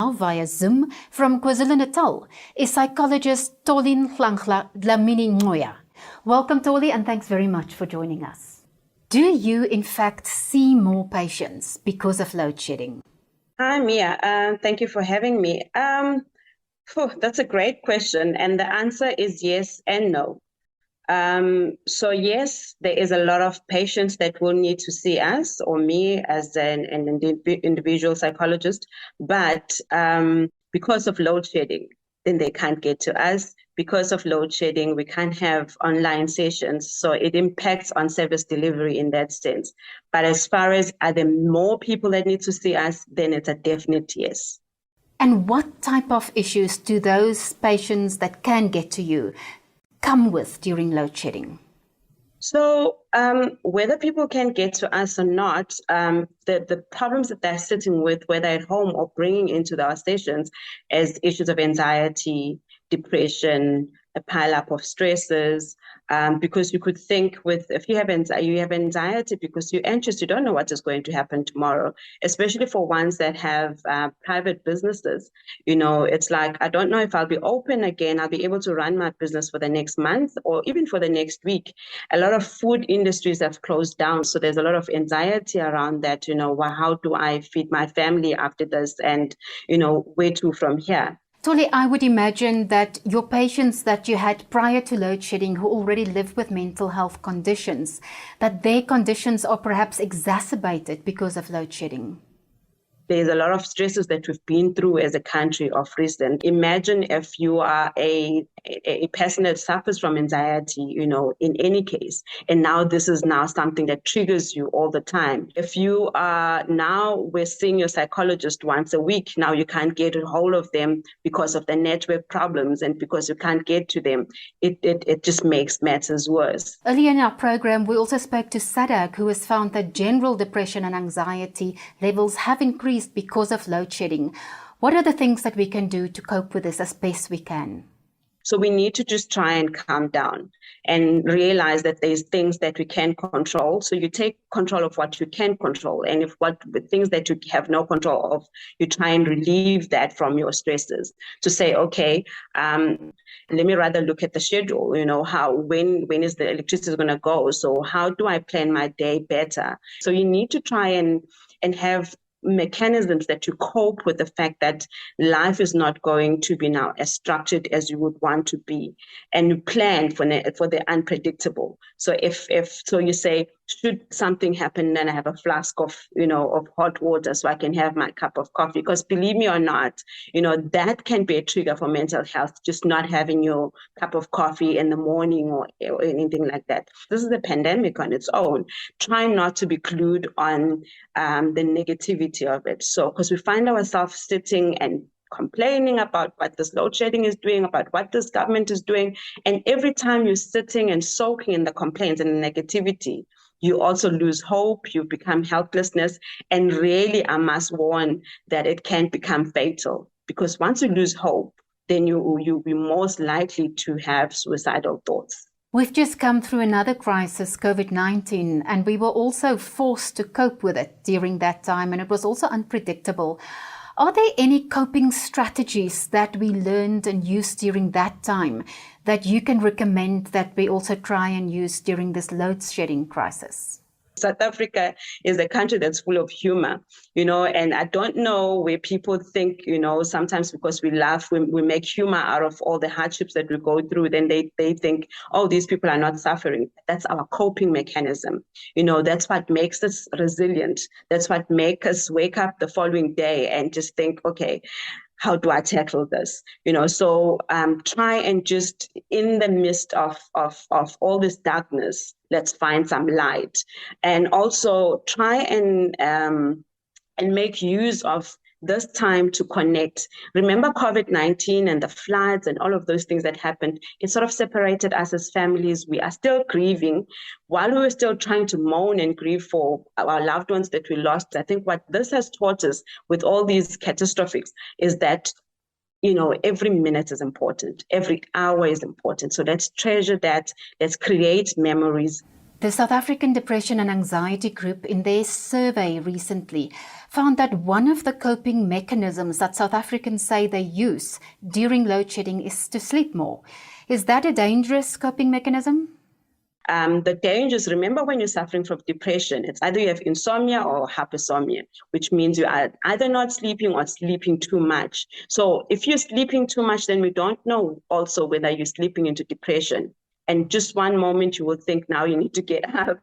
Now via Zoom from KwaZulu-Natal is psychologist Dlamini-Ngcoya. Welcome, Toli, and thanks very much for joining us. Do you, in fact, see more patients because of load shedding? Hi, Mia. Thank you for having me. That's a great question, and the answer is yes and no. So yes, there is a lot of patients that will need to see us or me as an individual psychologist, but because of load shedding, then they can't get to us. Because of load shedding, we can't have online sessions, so it impacts on service delivery in that sense. But as far as are there more people that need to see us, then it's a definite yes. And what type of issues do those patients that can get to you come with during load shedding? So whether people can get to us or not, the problems that they're sitting with, whether at home or bringing into our stations, as issues of anxiety, depression, a pile-up of stresses, because you could think if you have anxiety because you're anxious, you don't know what is going to happen tomorrow, especially for ones that have private businesses. You know, it's like, I don't know if I'll be open again, I'll be able to run my business for the next month or even for the next week. A lot of food industries have closed down, so there's a lot of anxiety around that, how do I feed my family after this, and, where to from here. Toli, I would imagine that your patients that you had prior to load shedding who already live with mental health conditions, that their conditions are perhaps exacerbated because of load shedding. There's a lot of stresses that we've been through as a country of recent. Imagine if you are a person that suffers from anxiety, in any case, and now this is now something that triggers you all the time. If you are we're seeing your psychologist once a week, now you can't get a hold of them because of the network problems and because you can't get to them. It just makes matters worse. Earlier in our program, we also spoke to Sadak, who has found that general depression and anxiety levels have increased because of load shedding. What are the things that we can do to cope with this as best we can? So we need to just try and calm down and realize that there's things that we can control. So you take control of what you can control, and the things that you have no control of, you try and relieve that from your stresses. To say, okay, let me rather look at the schedule. When is the electricity going to go? So how do I plan my day better? So you need to try and have mechanisms that you cope with the fact that life is not going to be now as structured as you would want to be, and you plan for the unpredictable. So if you say, should something happen, then I have a flask of hot water so I can have my cup of coffee. Because believe me or not, that can be a trigger for mental health, just not having your cup of coffee in the morning or anything like that. This is a pandemic on its own. Try not to be glued on the negativity of it. So, because we find ourselves sitting and complaining about what this load shedding is doing, about what this government is doing. And every time you're sitting and soaking in the complaints and the negativity, you also lose hope, you become helplessness, and really I must warn that it can become fatal, because once you lose hope, then you'll be most likely to have suicidal thoughts. We've just come through another crisis, COVID-19, and we were also forced to cope with it during that time, and it was also unpredictable. Are there any coping strategies that we learned and used during that time that you can recommend that we also try and use during this load shedding crisis? South Africa is a country that's full of humor, and I don't know where people think, sometimes because we laugh, we make humor out of all the hardships that we go through, then they think, oh, these people are not suffering. That's our coping mechanism. That's what makes us resilient. That's what makes us wake up the following day and just think, okay, how do I tackle this? So try and just, in the midst of all this darkness, let's find some light. And also try and make use of this time to connect. Remember COVID-19 and the floods and all of those things that happened, it sort of separated us as families. We are still grieving. While we were still trying to mourn and grieve for our loved ones that we lost, I think what this has taught us with all these catastrophes is that every minute is important. Every hour is important. So let's treasure that. Let's create memories. The South African Depression and Anxiety Group, in their survey recently, found that one of the coping mechanisms that South Africans say they use during load shedding is to sleep more. Is that a dangerous coping mechanism? The dangers, remember when you're suffering from depression, it's either you have insomnia or hypersomnia, which means you are either not sleeping or sleeping too much. So if you're sleeping too much, then we don't know also whether you're sleeping into depression. And just one moment you will think now you need to get up,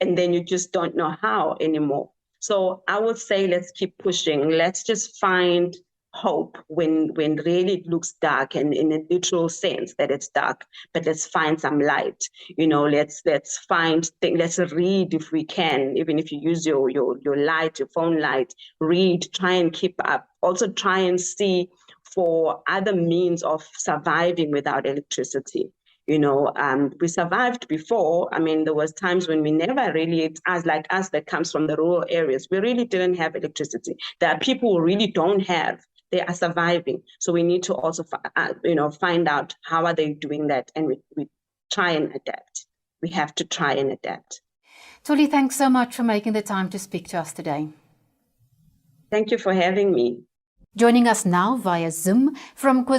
and then you just don't know how anymore. So I would say let's keep pushing. Let's just find hope when really it looks dark, and in a literal sense that it's dark, but let's find some light. Let's find things. Let's read if we can, even if you use your light, your phone light, read, try and keep up. Also try and see for other means of surviving without electricity. We survived before. I mean, there was times when we never really, as like us that comes from the rural areas, we really didn't have electricity. There are people who really don't have. They are surviving. So we need to also, find out how are they doing that, and we try and adapt. We have to try and adapt. Thuli, thanks so much for making the time to speak to us today. Thank you for having me. Joining us now via Zoom from